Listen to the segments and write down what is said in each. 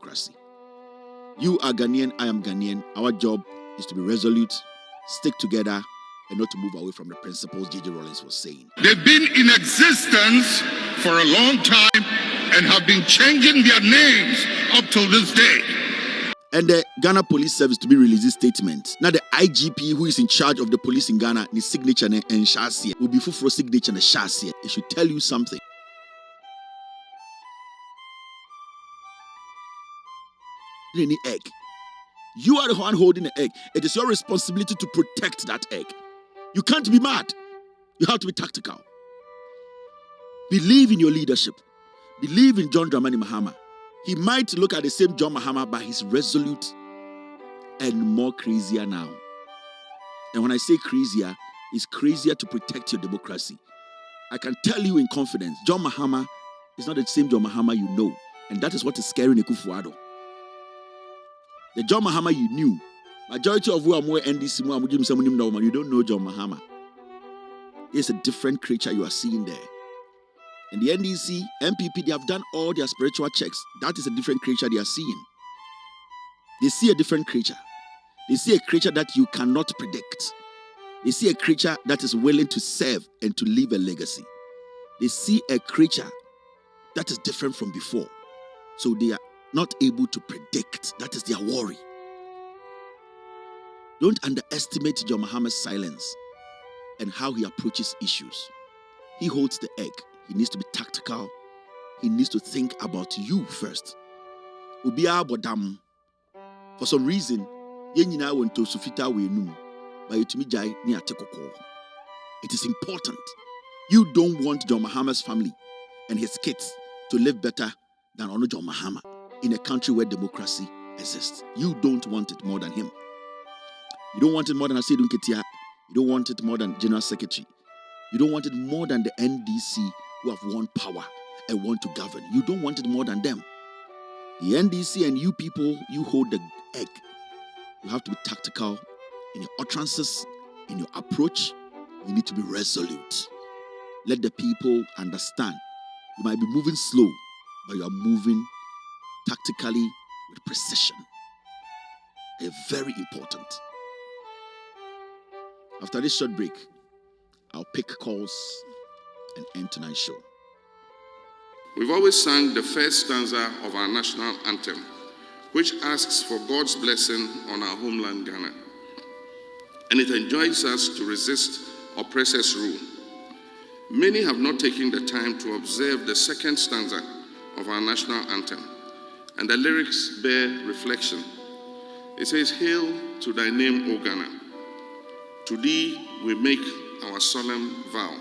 democracy. You are Ghanaian, I am Ghanaian. Our job is to be resolute, stick together, and not to move away from the principles J.J. Rawlings was saying. They've been in existence for a long time and have been changing their names up till this day. And the Ghana Police Service to be released this statement. Now the IGP who is in charge of the police in Ghana, his signature and Céasë will be full for signature and Céasë. It should tell you something. Any egg. You are the one holding the egg. It is your responsibility to protect that egg. You can't be mad. You have to be tactical. Believe in your leadership. Believe in John Dramani Mahama. He might look at the same John Mahama, but he's resolute and more crazier now. And when I say crazier, he's crazier to protect your democracy. I can tell you in confidence, John Mahama is not the same John Mahama you know. And that is what is scaring Akufo. The John Mahama you knew, majority of who are more NDC, you don't know John Mahama. It's a different creature you are seeing there. And the NDC, NPP, they have done all their spiritual checks. That is a different creature they are seeing. They see a different creature. They see a creature that you cannot predict. They see a creature that is willing to serve and to leave a legacy. They see a creature that is different from before. So they are not able to predict. That is their worry. Don't underestimate John Mahama's silence and how he approaches issues. He holds the egg. He needs to be tactical. He needs to think about you first. Ubia bodam. For some reason, yenyina went to sufita we num, but yetumi jai ni atekoko. It is important. You don't want John Mahama's family and his kids to live better than Ono John Mahama in a country where democracy exists. You don't want it more than him. You don't want it more than Asiedu Nketiah. You don't want it more than General Secretary. You don't want it more than the NDC who have won power and want to govern. You don't want it more than them. The NDC and you people, you hold the egg. You have to be tactical in your utterances, in your approach. You need to be resolute. Let the people understand. You might be moving slow, but you are moving tactically with precision. They're very important. After this short break, I'll pick calls and end tonight's show. We've always sung the first stanza of our national anthem, which asks for God's blessing on our homeland Ghana. And it enjoins us to resist oppressors' rule. Many have not taken the time to observe the second stanza of our national anthem, and the lyrics bear reflection. It says, "Hail to thy name, O Ghana. To thee we make our solemn vow,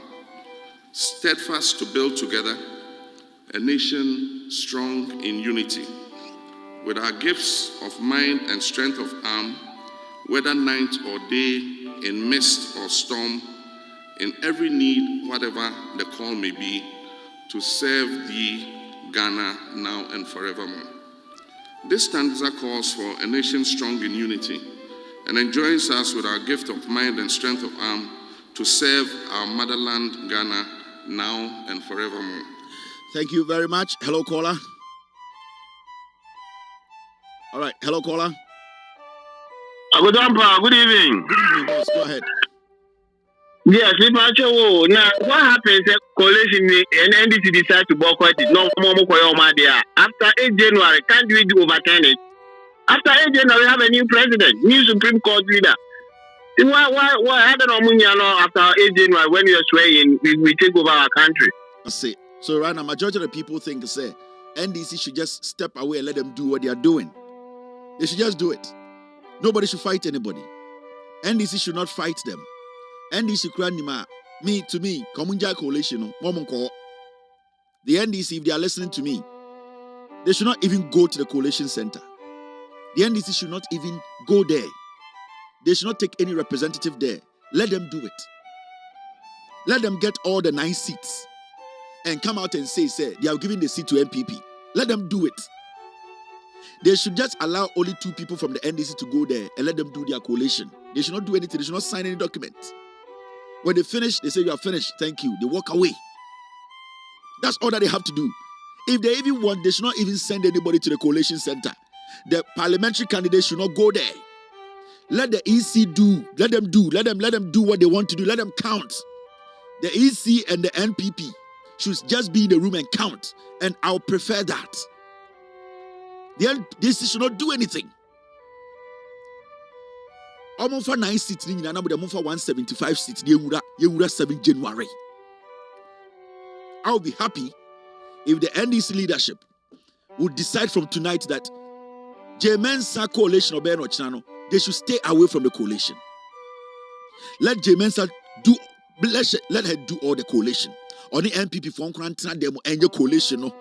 steadfast to build together a nation strong in unity, with our gifts of mind and strength of arm, whether night or day, in mist or storm, in every need, whatever the call may be, to serve thee, Ghana, now and forevermore." This stanza calls for a nation strong in unity and enjoins us with our gift of mind and strength of arm to serve our motherland, Ghana, now and forevermore. Thank you very much. Hello, caller. All right. Hello, caller. Good evening. Good evening, boss. Go ahead. Yes, now what happens if coalition and NDC decide to boycott it? No more there. After 8 January, can't we do overturn it? After 8 January, we have a new president, new Supreme Court leader. Why I don't know after 8 January when we are swaying, we take over our country. I see. So right now, majority of the people think say NDC should just step away and let them do what they are doing. They should just do it. Nobody should fight anybody. NDC should not fight them. NDC kranima me to me Komunja coalition no. The NDC, if they are listening to me, they should not even go to the coalition center. The NDC should not even go there. They should not take any representative there. Let them do it. Let them get all the 9 seats and come out and say they are giving the seat to NPP. Let them do it. They should just allow only 2 people from the NDC to go there and let them do their coalition. They should not do anything. They should not sign any document. When they finish, they say, "You are finished. Thank you." They walk away. That's all that they have to do. If they even want, they should not even send anybody to the collation center. The parliamentary candidates should not go there. Let the EC do. Let them do what they want to do. Let them count. The EC and the NPP should just be in the room and count. And I'll prefer that. The NPP should not do anything. I'm for 9 seats, I'm for 175 seats. You 7 January. I'll be happy if the NDC leadership would decide from tonight that Mensa coalition or Ben Ochano, they should stay away from the coalition. Let Mensa do. Let her do all the coalition. Only NPP for Nkrantina demo and your coalition. No,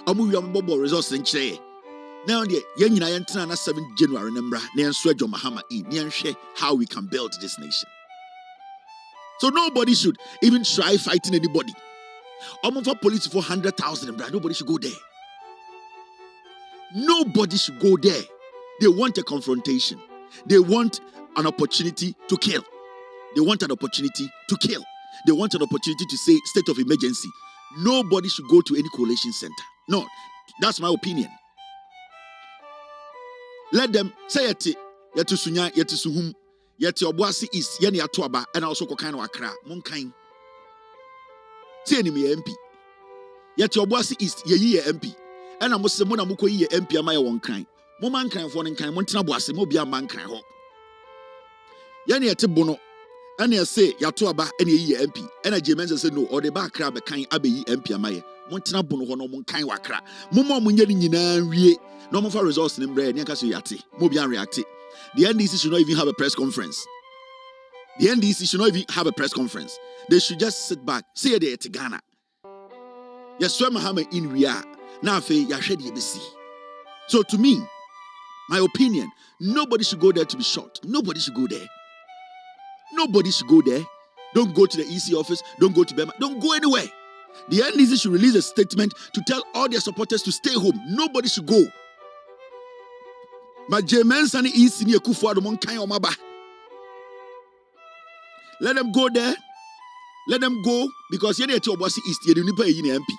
Amu Yambobo results in Che. Now the Yenina na 7 January number. Nian Swejo Mahama-Nana. Nian share how we can build this nation. So nobody should even try fighting anybody. Almost for police for 100,000, nobody should go there. Nobody should go there. They want a confrontation. They want an opportunity to kill. They want an opportunity to kill. They want an opportunity to say state of emergency. Nobody should go to any coalition center. No, that's my opinion. Let them say yeti sunya yeti suhum yeti obuasi is yeni atuaba and also kokano akra monkain. Say ni me MP. Yeti obuasi is ye MP. And I must say mona muko ye MP amaya won kan. Mo man kan for nen kan montina boase mo bia man kan ho. Yeni yeti bono. And I say yatuaba and ye MP. And a Mensa say no or the back crab kan abe MP amaye. Montina bono ho no mon kan wakra. Momo munye ni nyina wie. No more for results in bread. Nyakaso yati. Mo bia react. The NDC should not even have a press conference. The NDC should not even have a press conference. They should just sit back. Say they at Ghana. Yes, Mahama in Ria. Now fe yashedi ebisi. So to me, my opinion, nobody should go there to be shot. Nobody should go there. Nobody should go there. Don't go to the EC office. Don't go to Bema. Don't go anywhere. The NDC should release a statement to tell all their supporters to stay home. Nobody should go. But Mensa and EC ni Akufo Adom kan omaba. Let them go there. Let them go because yeni eti Obuasi East yeni nipa eyi na MP.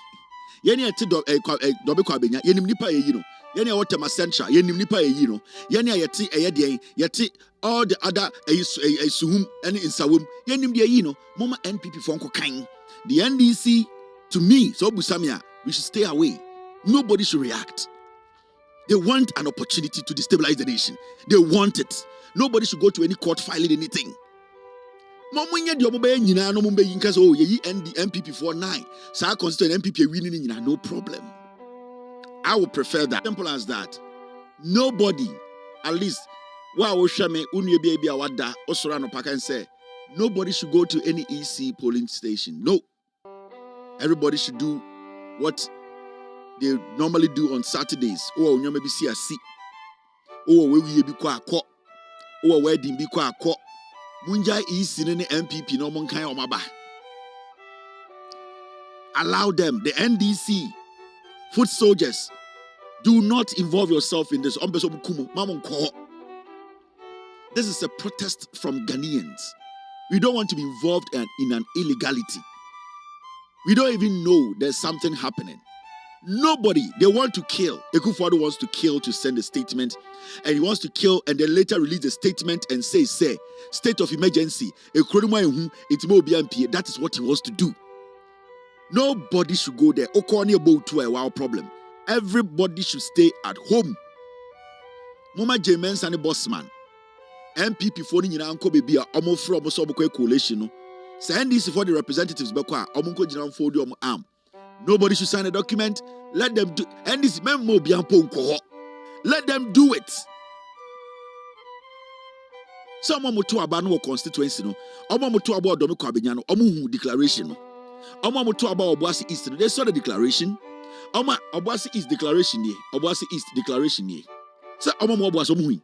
Yeni eti dobe kwa benya yeni nipa eyi no. Yeni Otema Central yeni nipa eyi no. Yeni ayeti eyedien yeti all the other suhum and insawum yeni mdi eyi no. Mama NPP fonko kan. The NDC to me so busamia we should stay away. Nobody should react. They want an opportunity to destabilize the nation. They want it. Nobody should go to any court filing anything. NPP for 9. So I consider NPP winning, no problem. I would prefer that. Simple as that. Nobody, at least, nobody should go to any EC polling station. No. Everybody should do what they normally do on Saturdays. Oh, you maybe see a seat. Oh, where we be kwa ko. Oh, where dim be kwa ko. Munja is in the NPP no mon kan omaba. Allow them, the NDC, foot soldiers, do not involve yourself in this. This is a protest from Ghanaians. We don't want to be involved in an illegality. We don't even know there's something happening. Nobody, they want to kill. Akufo wants to kill to send a statement, and he wants to kill and then later release a statement and say, state of emergency. That is what he wants to do. Nobody should go there. To a wow problem. Everybody should stay at home. Mama Mensa and Bossman. NPP for the Uncle Baby are almost from a coalition. Send this for the representatives. Nobody should sign a document. Let them do. And this memo be let them do it. Someone to about no constituency. No, to about Domiko Abenyano. Declaration. To about Obuasi East. They saw the declaration. Obuasi East declaration. Obuasi East declaration. So Obuasi Omuhi.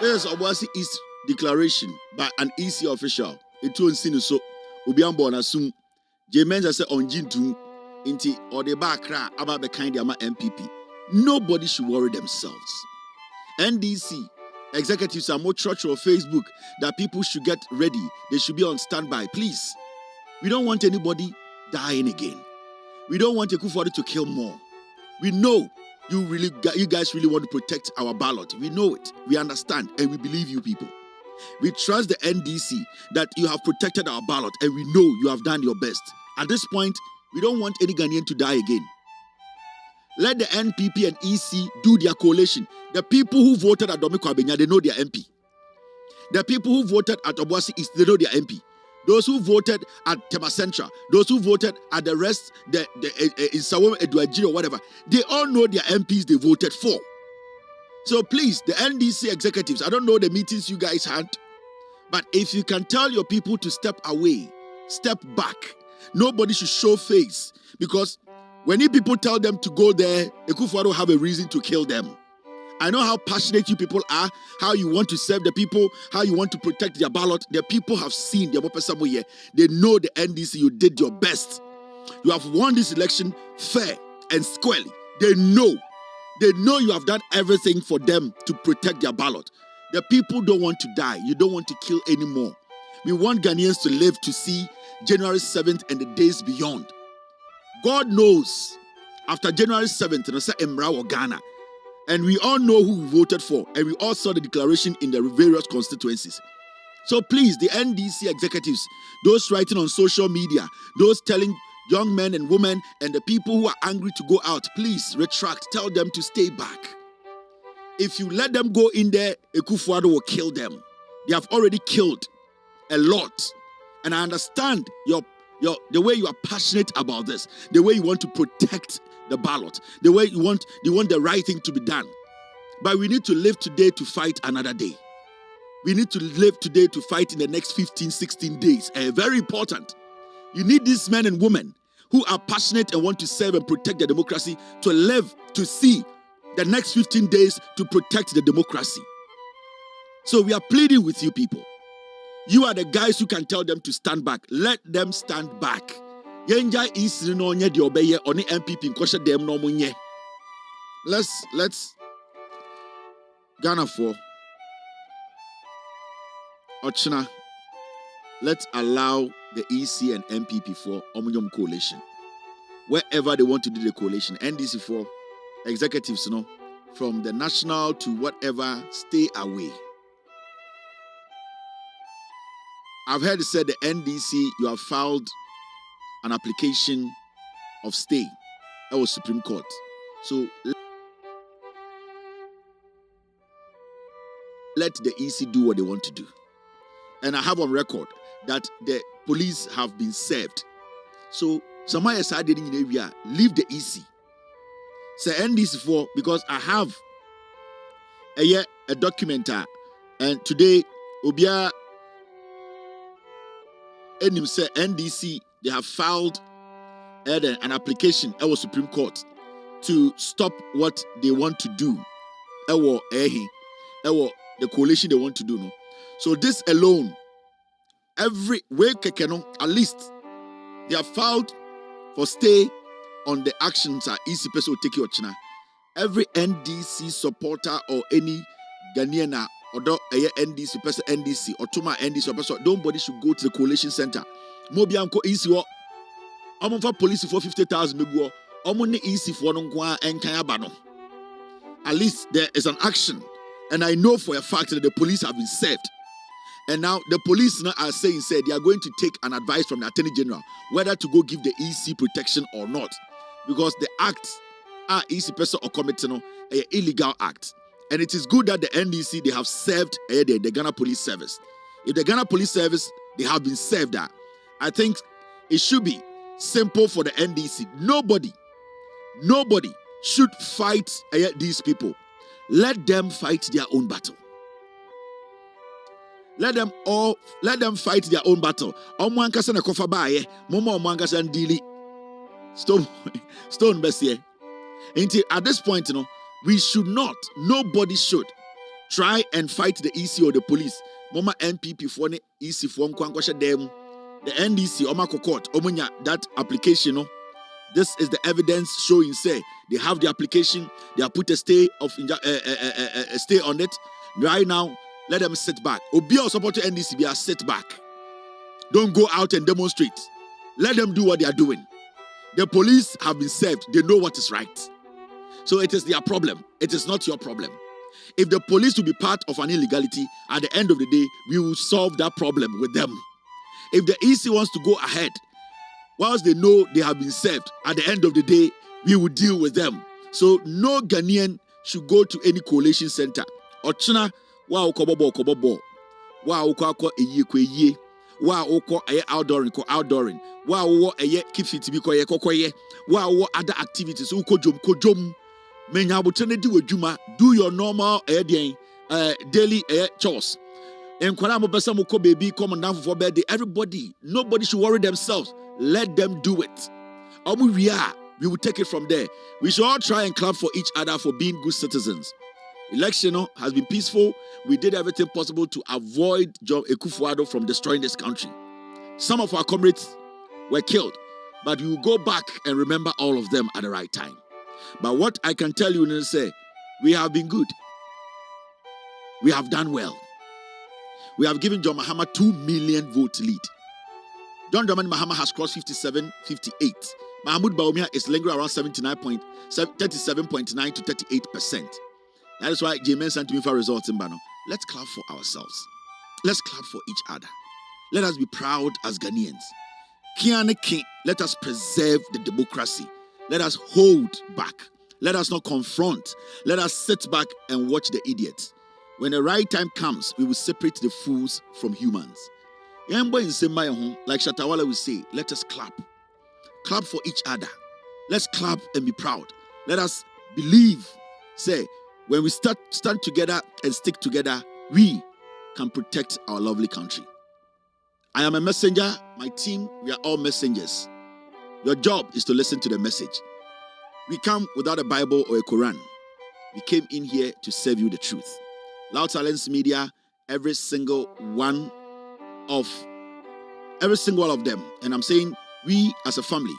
This is Obuasi East declaration by an EC official. It won't see so. Obiambo na sum. Mensa said on Jintu inti or the back about the kind of NPP. Nobody should worry themselves. NDC executives are more church or Facebook that people should get ready. They should be on standby. Please. We don't want anybody dying again. We don't want Akufo to kill more. We know you guys really want to protect our ballot. We know it. We understand and we believe you people. We trust the NDC that you have protected our ballot and we know you have done your best. At this point, we don't want any Ghanaian to die again. Let the NPP and EC do their coalition. The people who voted at Domiko Abenya, they know their MP. The people who voted at Obuasi East, they know their MP. Those who voted at Tema Central, those who voted at the rest, in Sawam Eduaji or whatever, they all know their MPs they voted for. So please, the NDC executives, I don't know the meetings you guys had, but if you can tell your people to step away, step back, nobody should show face. Because when you people tell them to go there, Akufo will have a reason to kill them. I know how passionate you people are, how you want to serve the people, how you want to protect their ballot. The people have seen the Abopesamoye. They know the NDC, you did your best. You have won this election fair and squarely. They know you have done everything for them to protect their ballot. The people don't want to die. You don't want to kill anymore. We want Ghanaians to live to see January 7th and the days beyond. God knows after January 7th, Emra or Ghana. And we all know who we voted for. And we all saw the declaration in the various constituencies. So please, the NDC executives, those writing on social media, those telling young men and women and the people who are angry to go out, please retract. Tell them to stay back. If you let them go in there, Akufo will kill them. They have already killed a lot. And I understand the way you are passionate about this, the way you want to protect the ballot, the way you want the right thing to be done. But we need to live today to fight another day. We need to live today to fight in the next 15, 16 days. Very important. You need these men and women who are passionate and want to serve and protect the democracy to live to see the next 15 days to protect the democracy. So we are pleading with you people. You are the guys who can tell them to stand back. Let them stand back. Yenja is no nye di obeye oni NPP nkoshe dem no munye. Let's Ghana for Ochina. Let's allow the EC and NPP for Omuyom coalition. Wherever they want to do the coalition, NDC for executives, from the national to whatever, stay away. I've heard it said the NDC, you have filed an application of stay. That was Supreme Court. So let the EC do what they want to do. And I have on record that the police have been served. So somebody said in the area, leave the EC. Say NDC for, because I have a document, and today Obia Enim say NDC, they have filed an application at the Supreme Court to stop what they want to do. The coalition they want to do. No? So this alone, every way at least they have filed for stay on the actions are easy person take your china. Every NDC supporter or any Ghanaian or NDC person NDC or Tuma NDC person, nobody should go to the coalition center. Mobianko easy wo. Omo for police for 50,000 meguo. Omo ne easy for no kwa enkaya ba no. At least there is an action, and I know for a fact that the police have been served. And now the police now are saying they are going to take an advice from the Attorney General whether to go give the EC protection or not, because the acts are EC person or committee an illegal act. And it is good that the NDC, they have served the Ghana Police Service. If the Ghana Police Service, they have been served that, I think it should be simple for the NDC. Nobody should fight these people. Let them fight their own battle. Let them fight their own battle. Omwankasa na kofa bae, momo omwankasa ndili. Stone best here. Until at this point, nobody should Try and fight the EC or the police. Mama NPP for the EC for them. The NDC, Omako Court, Omunya, that application. No? This is the evidence showing, say, they have the application, they have put a stay stay on it. Right now, let them sit back. Obi or support to NDC, be a sit back. Don't go out and demonstrate. Let them do what they are doing. The police have been served. They know what is right. So it is their problem. It is not your problem. If the police will be part of an illegality, at the end of the day, we will solve that problem with them. If the EC wants to go ahead, whilst they know they have been served, at the end of the day, we will deal with them. So no Ghanaian should go to any collation center. Ochina, wa okobobo. Wa okwa eye. Wa oko outdooring. Wa wo eye keep fit bi koye. Wa wo other activities uko jom. Menya abotene di wadwuma, do your normal daily chores. And baby come down for birthday. Everybody, nobody should worry themselves. Let them do it. We will take it from there. We should all try and clap for each other for being good citizens. Election has been peaceful. We did everything possible to avoid Akufo from destroying this country. Some of our comrades were killed, but we will go back and remember all of them at the right time. But what I can tell you is say, we have been good. We have done well. We have given John Mahama 2 million vote lead. John Dramani Mahama has crossed 57, 58. Mahmoud Bawumia is lingering around 37.9 to 38%. That is why Mensa to me for results in Bano. Let's clap for ourselves. Let's clap for each other. Let us be proud as Ghanaians. Let us preserve the democracy. Let us hold back. Let us not confront. Let us sit back and watch the idiots. When the right time comes, we will separate the fools from humans. Like Shatawala will say, let us clap. Clap for each other. Let's clap and be proud. Let us believe. Say, when we stand together and stick together, we can protect our lovely country. I am a messenger. My team, we are all messengers. Your job is to listen to the message. We come without a Bible or a Quran. We came in here to serve you the truth. Loud Silence Media, every single one of them. And I'm saying we as a family,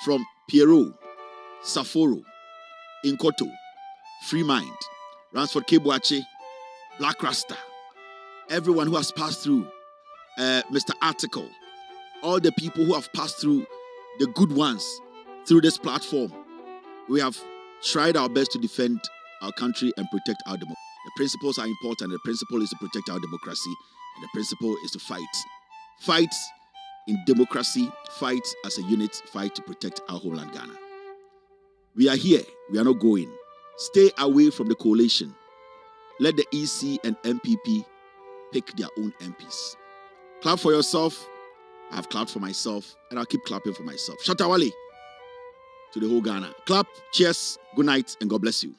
from Pierrot, Saforo, Inkoto, Free Mind, Ransford Kebuache, Black Rasta, everyone who has passed through, Mr. Article, all the people who have passed through, the good ones, through this platform, we have tried our best to defend our country and protect our democracy. The principles are important. The principle is to protect our democracy, and the principle is to fight. Fight in democracy, fight as a unit, fight to protect our homeland Ghana. We are here. We are not going. Stay away from the coalition. Let the EC and NPP pick their own MPs. Clap for yourself. I have clapped for myself, and I'll keep clapping for myself. Shatawale to the whole Ghana. Clap, cheers, good night, and God bless you.